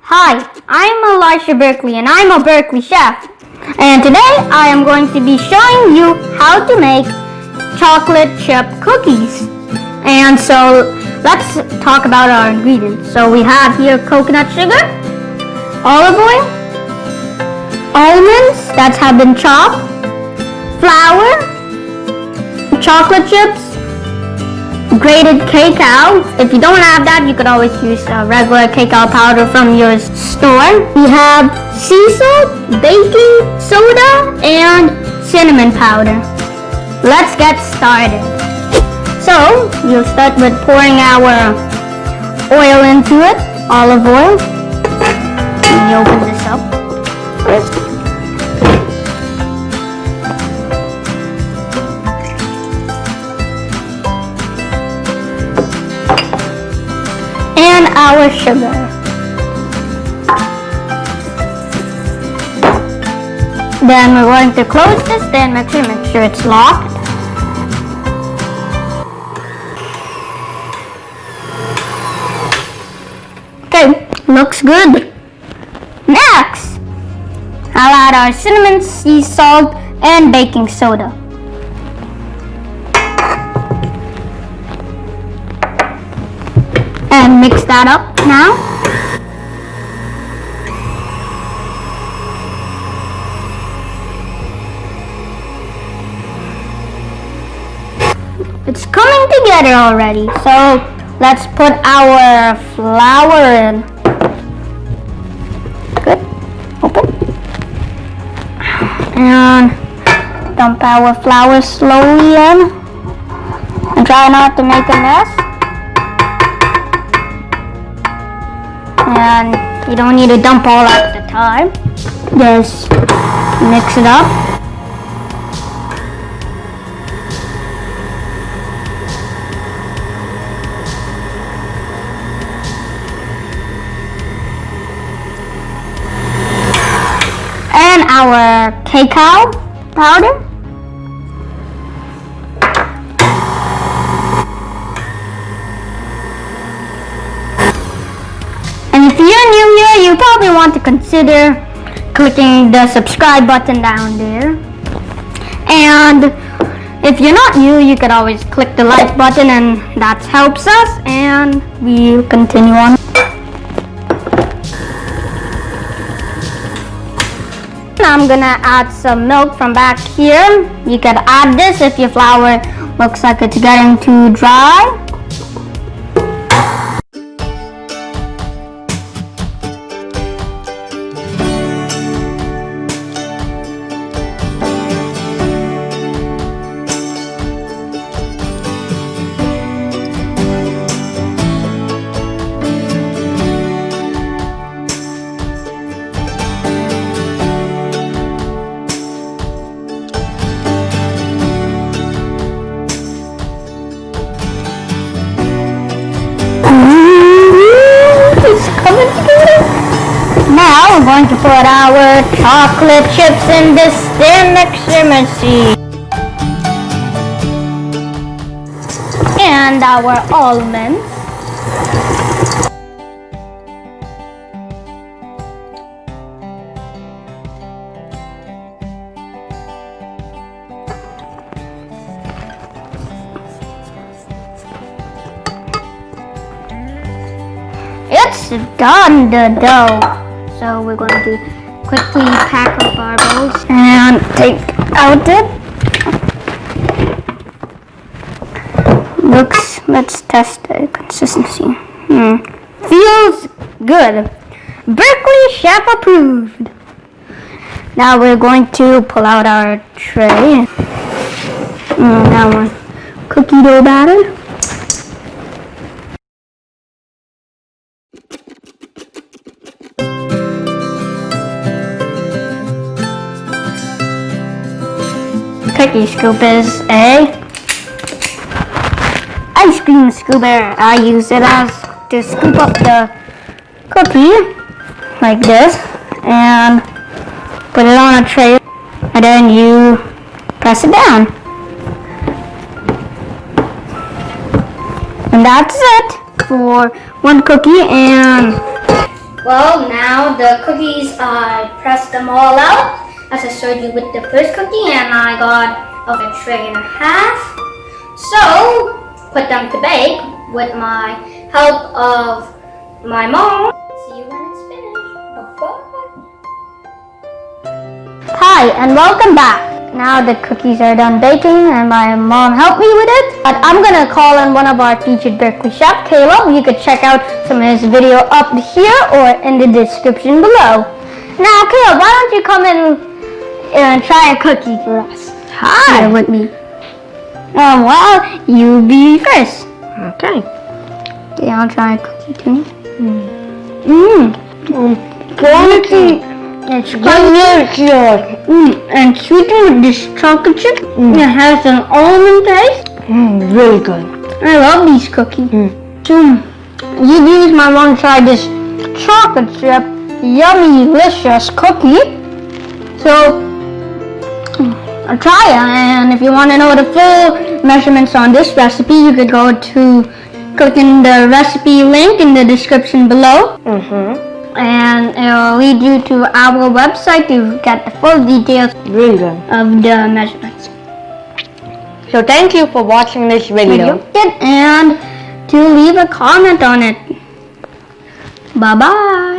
Hi, I'm Caleb Berkeley and I'm a Berkeley chef. And today I am going to be showing you how to make chocolate chip cookies. And so let's talk about our ingredients. So we have here coconut sugar, olive oil, almonds that have been chopped, flour, chocolate chips, grated cacao. If you don't have that, you could always use regular cacao powder from your store. We have sea salt, baking soda, and cinnamon powder. Let's get started. So, you'll start with pouring our oil into it, olive oil. Let me open this up first. And our sugar. Then we're going to close this, then make sure it's locked. Okay, looks good. Next, I'll add our cinnamon, sea salt, and baking soda. And mix that up now. It's coming together already. So let's put our flour in. Good. Open. And dump our flour slowly in. And try not to make a mess. And you don't need to dump all at the time. Just mix it up. And our cacao powder. And if you're new here, you probably want to consider clicking the subscribe button down there. And if you're not new, you could always click the like button, and that helps us, and we'll continue on. I'm gonna add some milk from back here. You could add this if your flour looks like it's getting too dry. Now we're going to put our chocolate chips in this stand mixer machine. And our almonds. It's done, the dough. So we're going to quickly pack up our bowls and take out it. Let's test the consistency. Feels good. Berkeley Chef approved. Now we're going to pull out our tray. Now one cookie dough batter. Cookie scoop is a ice cream scooper. I use it as to scoop up the cookie like this and put it on a tray, and then you press it down. And that's it for one cookie, and Well, now the cookies, I pressed them all out as I showed you with the first cookie, and I got a tray and a half. So, put them to bake with my help of my mom. See you when it's finished. Bye-bye. Hi, and welcome back. Now the cookies are done baking and my mom helped me with it. But I'm gonna call in one of our featured Berkeley chefs, Caleb. You could check out some of his video up here or in the description below. Now, Caleb, why don't you come in and try a cookie for us? Hi. Here with me. Well, you be first. Okay. Okay, I'll try a cookie too. Quality. It's Delicious. and sweetened with this chocolate chip. It has an almond taste. Really good. I love these cookies. So, you guys might want to try this chocolate chip, yummy, delicious cookie. So, try it. And if you want to know the full measurements on this recipe, you could go to clicking the recipe link in the description below. And it'll lead you to our website to get the full details Really good. of the measurements. So thank you for watching this video. And to leave a comment on it. Bye-bye.